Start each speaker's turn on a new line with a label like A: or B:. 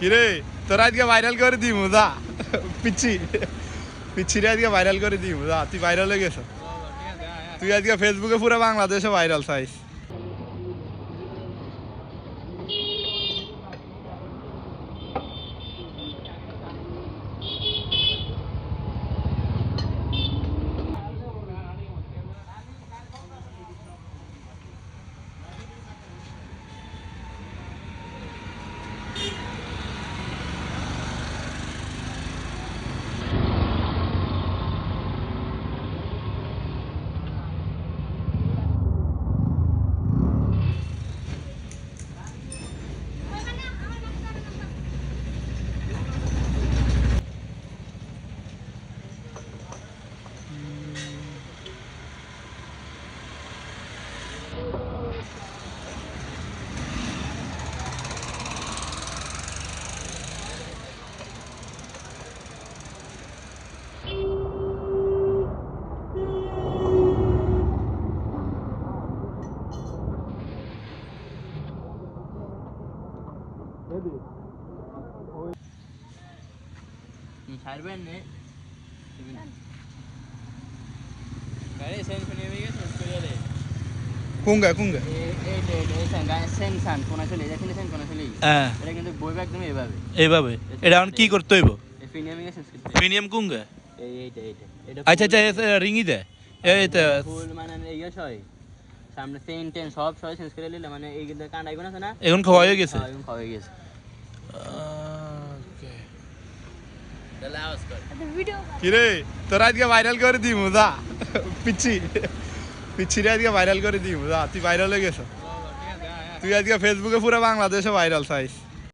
A: কিরে তোরা আজকে ভাইরাল করে দিই মুদা পিচ্ছি পিচ্ছিরে আজকে ভাইরাল করে দিই মুদা তুই ভাইরাল হয়ে গেছ তুই আজকে ফেসবুকে পুরো বাংলাদেশে ভাইরাল চাইস
B: ছাড়বেন নে গাড়ি সেন্স নিয়ে গেছে চলে
A: কুঙ্গা কুঙ্গা
B: এই সেন্সান কোন চলে যাচ্ছে সেন্স কোন চলে
C: হ্যাঁ
B: এটা কিন্তু বইবে একদম এইভাবে
C: এইভাবে এটা এখন কি করতে হইব
B: এই ফিনিয়ামিং সেন্স করতে
C: প্রিমিয়াম কুঙ্গা
B: এইটা এটা
C: আচ্ছা আচ্ছা রিঙি দে এইটা
B: ফুল মানে এই হয় সামনে সেন টেন সব সেন্স করে নিলে মানে এই কিন্তু কান আইবো না
C: এখন খাওয়া হয়ে গেছে
B: এখন খাওয়া হয়ে গেছে
C: ওকে
B: তাহলে আওয়াজ কর
A: কিরে তোরা আজকে ভাইরাল করে দিই মুদা পিচ্ছি পিচ্ছিরে আজকে ভাইরাল করে দিই মুদা তুই ভাইরাল হয়ে গেছ তুই আজকে ফেসবুকে পুরো বাংলাদেশে ভাইরাল চাইস